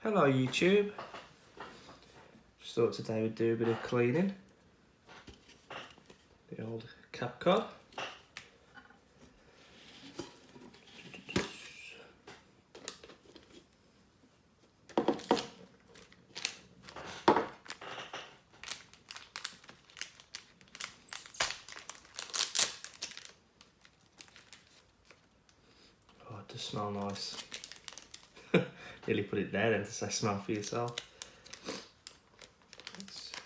Hello YouTube. Just thought today we'd do a bit of cleaning. The old cap cod. Oh, it does smell nice. Nearly put it there then to say smell for yourself. Let's see.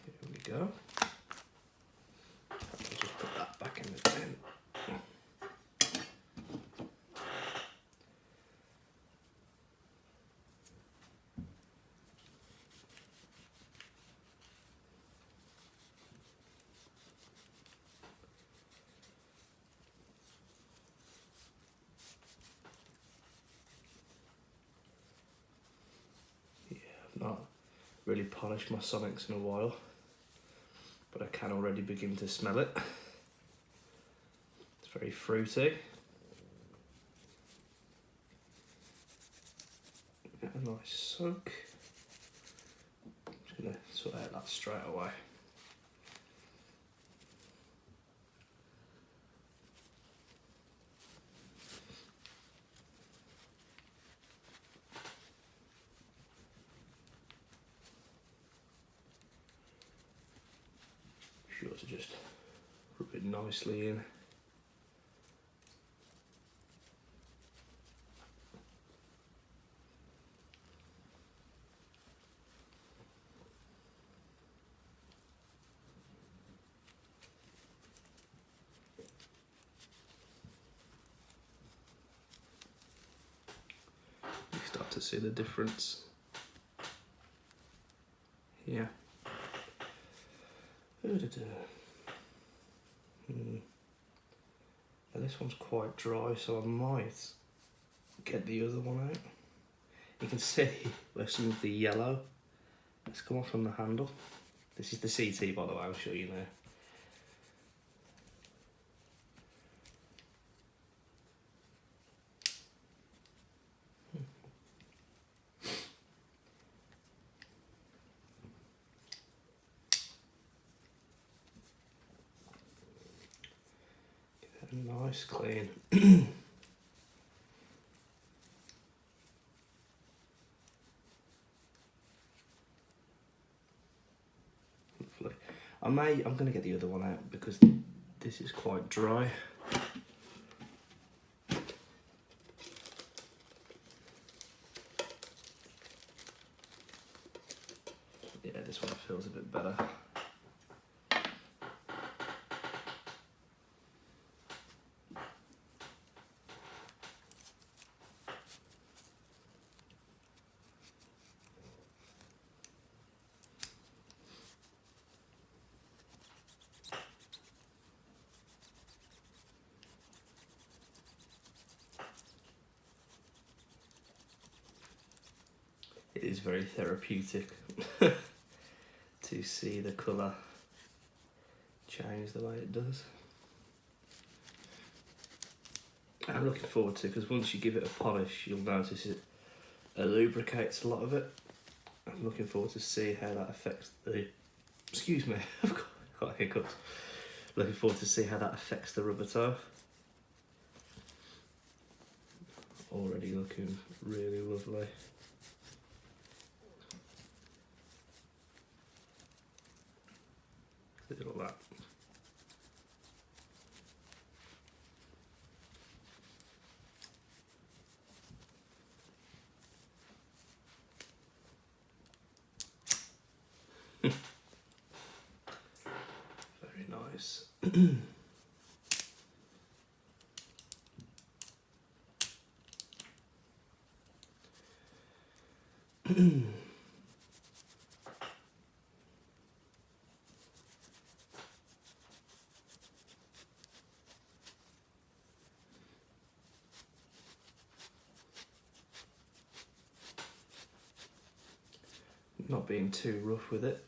Here we go. I'll just put that back in the tin. Not really polished my Sonics in a while, but I can already begin to smell it. It's very fruity. Get a nice soak. I'm just going to sort out that straight away. Sure to just rub it nicely in. You start to see the difference here. Now this one's quite dry, so I might get the other one out. You can see where some of the yellow has come off from the handle. This is the CT, by the way, I'll show you now. Nice clean. Lovely. I'm going to get the other one out because this is quite dry. Yeah, this one feels a bit better. It is very therapeutic to see the colour change the way it does. I'm looking forward to, because once you give it a polish, you'll notice it lubricates a lot of it. I'm looking forward to see how that affects the, excuse me, I've got hiccups. Looking forward to see how that affects the rubber toe. Already looking really lovely. Look at all that. Very nice. Not being too rough with it.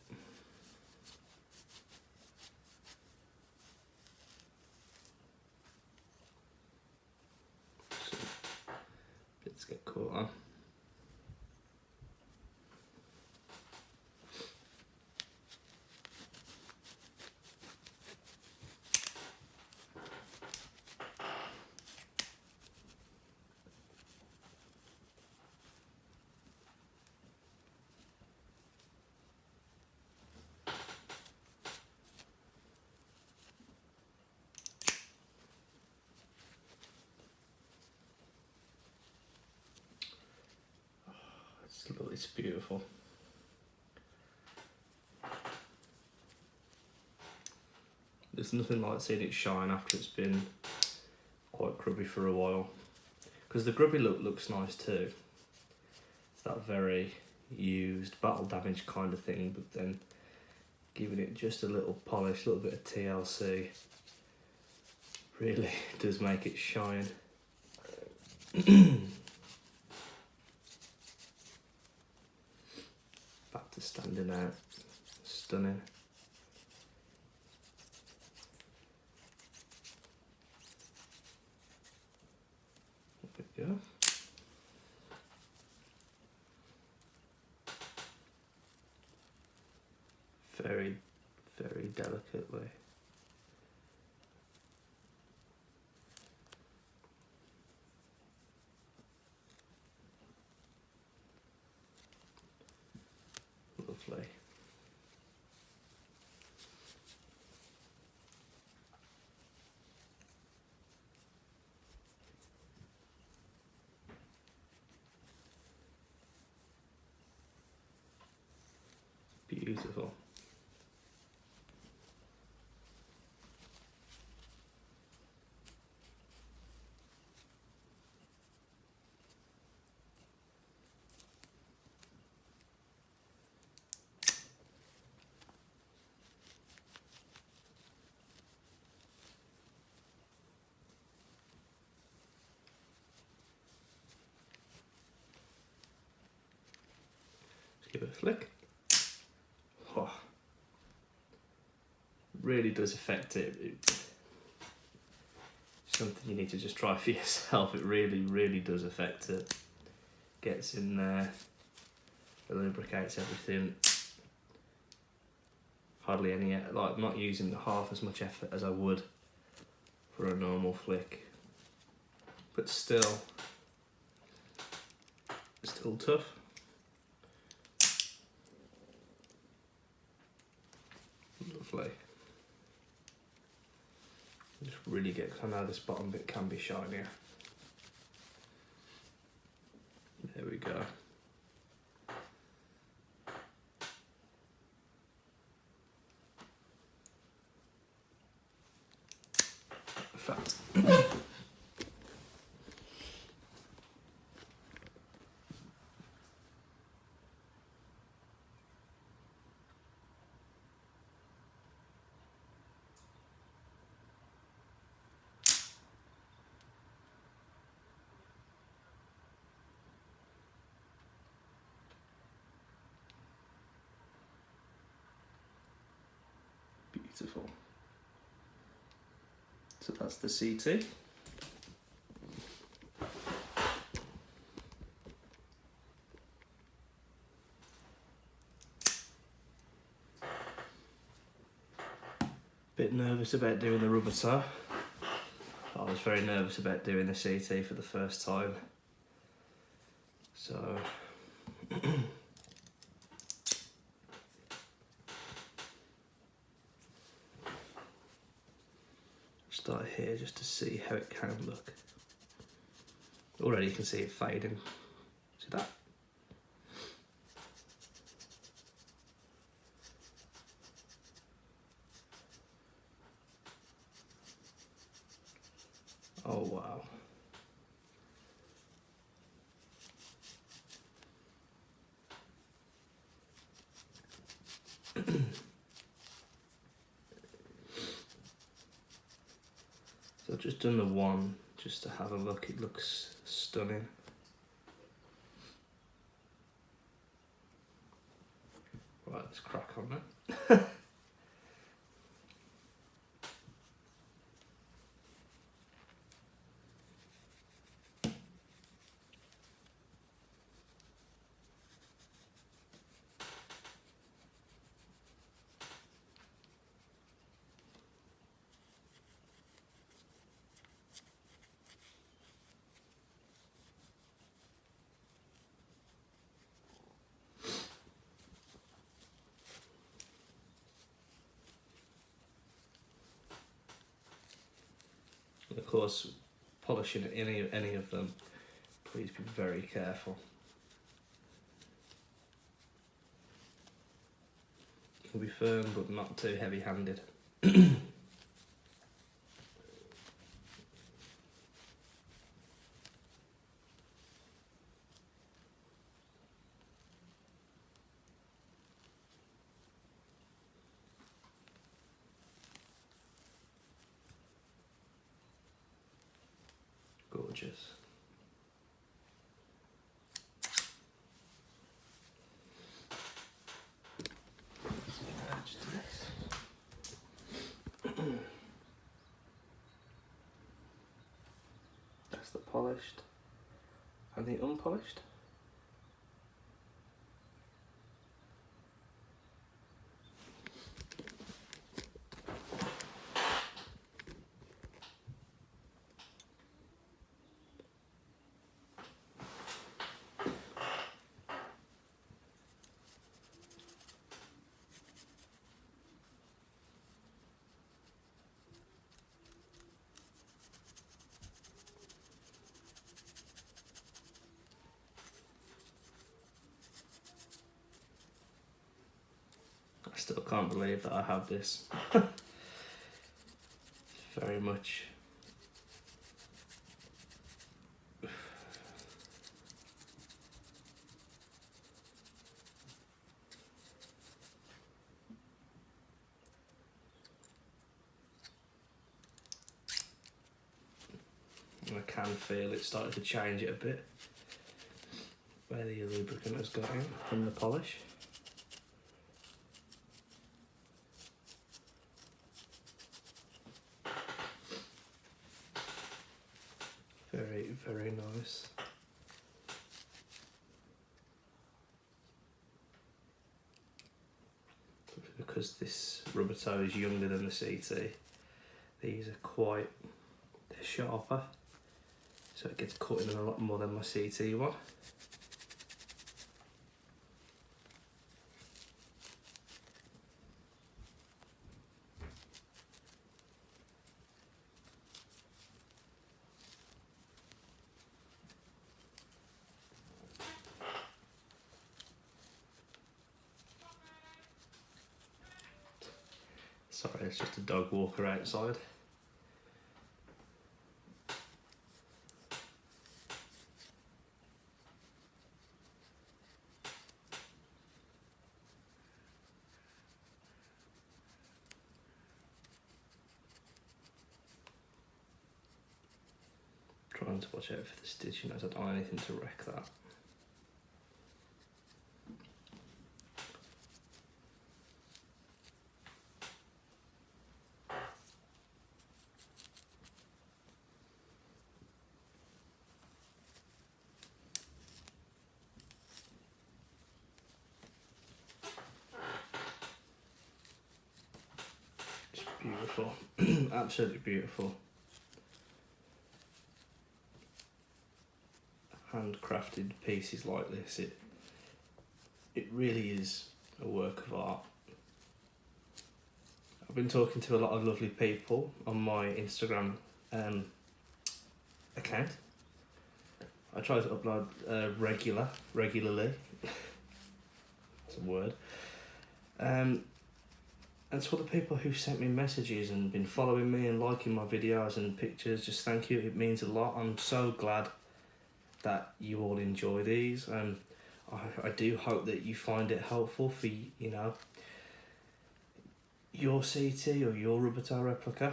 Let's get caught on. It's beautiful. There's nothing like seeing it shine after it's been quite grubby for a while. Because the grubby look looks nice too. It's that very used, battle damage kind of thing, but then giving it just a little polish, a little bit of TLC, really does make it shine. Back to standing out. Stunning. There we go. Very, very delicately. Lovely. Beautiful. Give it a flick. Oh, really does affect it. It's something you need to just try for yourself. It really, really does affect it. Gets in there, lubricates everything. Hardly any, like, I'm not using half as much effort as I would for a normal flick, but still tough. Lovely. Just really get, I know this bottom bit can be shinier. There we go. In fact, beautiful. So that's the CT. Bit nervous about doing the Rubbertoe. I was very nervous about doing the CT for the first time. So start here just to see how it can look. Already you can see it fading. See that? Oh wow. So I've just done the one just to have a look. It looks stunning. Right, let's crack on then. course, polishing any of them, please be very careful. It can be firm but not too heavy-handed. Gorgeous. That's the polished and the unpolished. I still can't believe that I have this. Very much. I can feel it starting to change it a bit, where the lubricant has got in from the polish. Very, very nice. Because this Rubbertoe is younger than the CT, these are quite, they're sharper, so it gets cut in a lot more than my CT one. Sorry, it's just a dog walker outside. Trying to watch out for the stitching as I don't want anything to wreck that. It's beautiful, absolutely beautiful. Handcrafted pieces like this, it really is a work of art. I've been talking to a lot of lovely people on my Instagram account. I try to upload regularly. It's a word. And to all the people who sent me messages and been following me and liking my videos and pictures, just thank you. It means a lot. I'm so glad that you all enjoy these, and I do hope that you find it helpful for, you know, your CT or your Rubbertoe replica.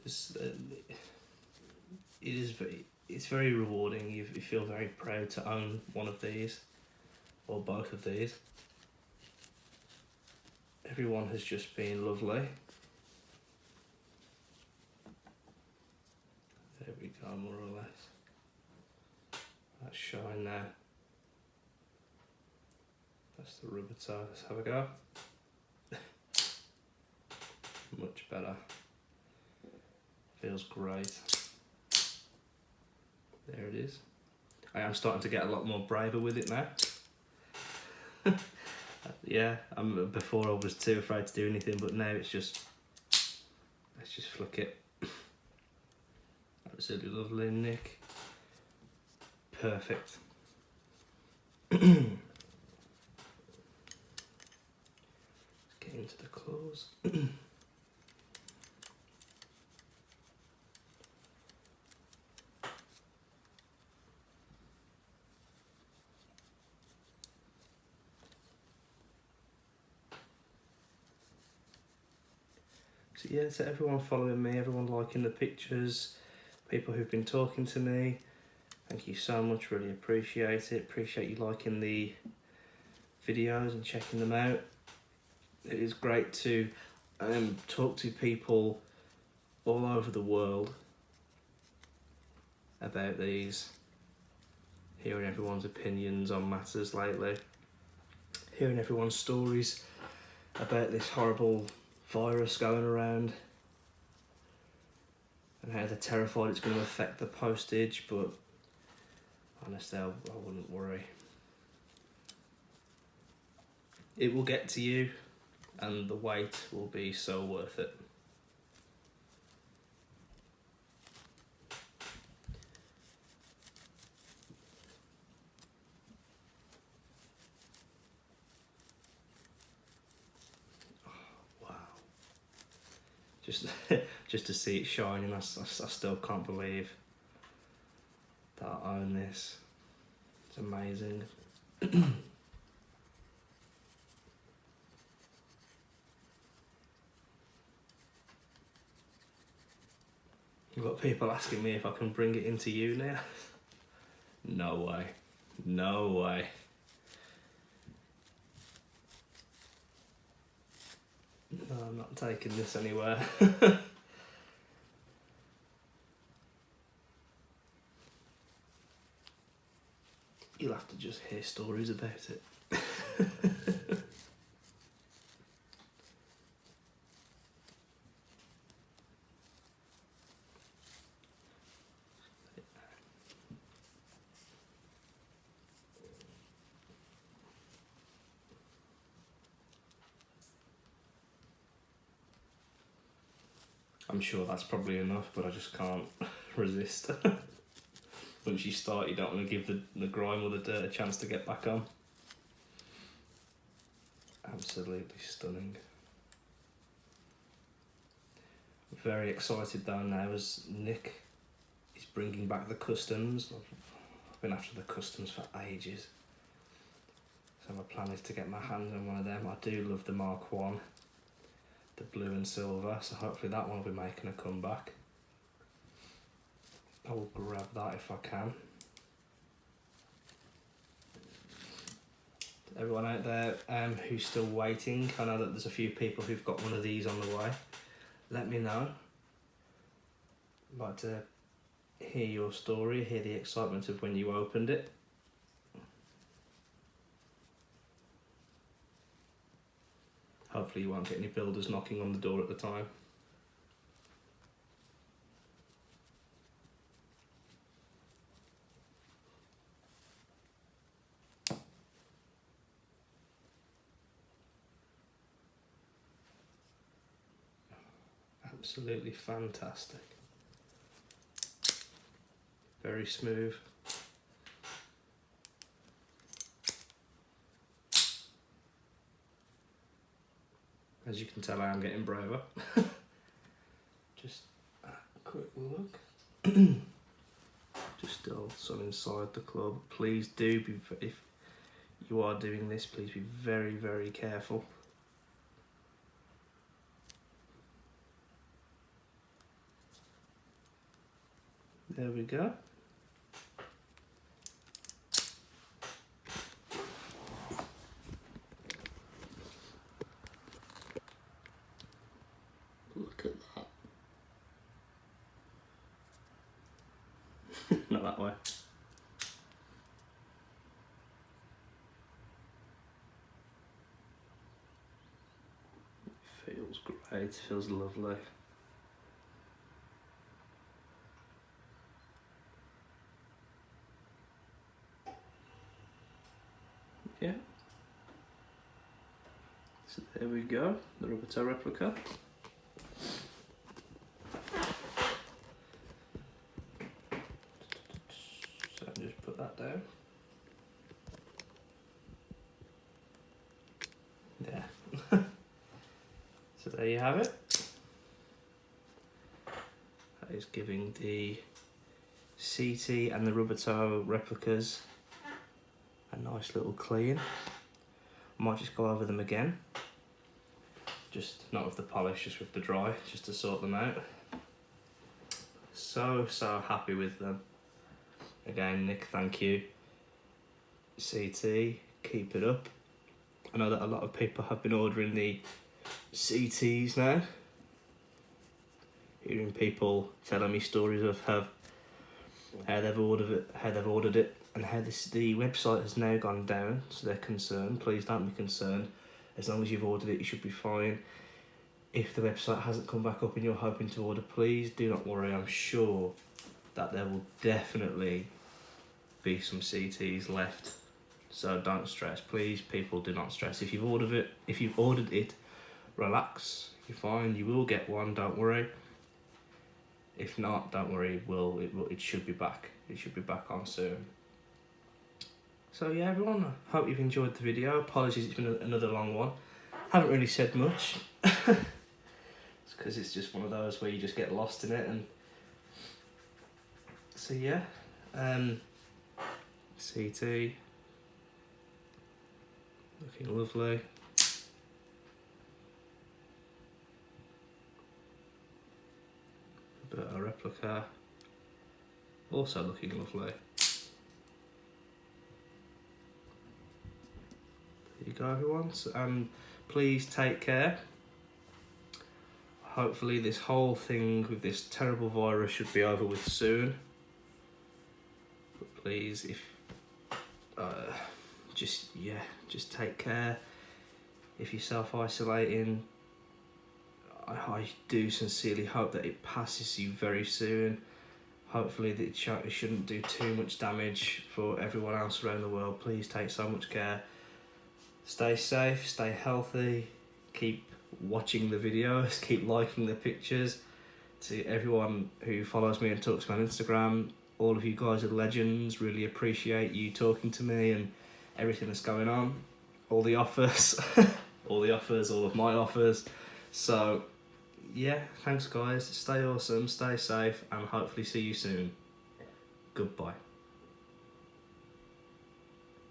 It's very rewarding. You feel very proud to own one of these or both of these. Everyone has just been lovely. There we go, more or less. That's shine now. That's the Rubbertoe. Let's have a go. Much better. Feels great. There it is. I am starting to get a lot more braver with it now. Yeah, before I was too afraid to do anything, but now it's just, let's just flick it. Absolutely lovely, Nick. Perfect. Let's get into the claws. So yeah, to everyone following me, everyone liking the pictures, people who've been talking to me, thank you so much, really appreciate it. Appreciate you liking the videos and checking them out. It is great to talk to people all over the world about these, hearing everyone's opinions on matters lately, hearing everyone's stories about this horrible virus going around and how they're terrified it's going to affect the postage, but honestly, I wouldn't worry. It will get to you and the wait will be so worth it. Just to see it shining, I still can't believe that I own this. It's amazing. I've got people asking me if I can bring it into you now. No way. No way. No, I'm not taking this anywhere. You'll have to just hear stories about it. I'm sure that's probably enough, but I just can't resist. Once you start, you don't want to give the grime or the dirt a chance to get back on. Absolutely stunning. Very excited though now as Nick is bringing back the customs. I've been after the customs for ages. So my plan is to get my hands on one of them. I do love the Mark 1. The blue and silver, so hopefully that one will be making a comeback. I will grab that if I can. Everyone out there who's still waiting, I know that there's a few people who've got one of these on the way. Let me know. I'd like to hear your story, hear the excitement of when you opened it. Hopefully you won't get any builders knocking on the door at the time. Absolutely fantastic. Very smooth. As you can tell, I am getting braver. Just a quick look. Just still some inside the club. Please do be, if you are doing this, please be very, very careful. There we go. Look at that. Not that way. Feels great, feels lovely. Yeah. So there we go, the Rubbertoe replica. So just put that down. There. So there you have it. That is giving the CT and the Rubbertoe replicas a nice little clean. I might just go over them again. Just not with the polish, just with the dry, just to sort them out. So happy with them. Again, Nick, thank you. CT, keep it up. I know that a lot of people have been ordering the CTs now. Hearing people telling me stories of how they've ordered it, and how the website has now gone down. So they're concerned. Please don't be concerned. As long as you've ordered it, you should be fine. If the website hasn't come back up and you're hoping to order, please do not worry. I'm sure that there will definitely be some CTs left. So don't stress, please. People, do not stress. If you've ordered it, relax. You're fine. You will get one. Don't worry. If not, don't worry. It should be back. It should be back on soon. So yeah, everyone, I hope you've enjoyed the video. Apologies, it's been another long one. Haven't really said much. It's because it's just one of those where you just get lost in it. And so yeah, CT, looking lovely. But a replica, also looking lovely. There you go, everyone. So, please take care. Hopefully this whole thing with this terrible virus should be over with soon. But please, if just take care. If you're self-isolating, I do sincerely hope that it passes you very soon. Hopefully that it shouldn't do too much damage for everyone else around the world. Please take so much care. Stay safe, stay healthy, keep watching the videos, keep liking the pictures. To everyone who follows me and talks to me on Instagram, all of you guys are legends. Really appreciate you talking to me and everything that's going on. All the offers, all of my offers. So yeah, thanks guys, stay awesome, stay safe, and hopefully see you soon. Goodbye.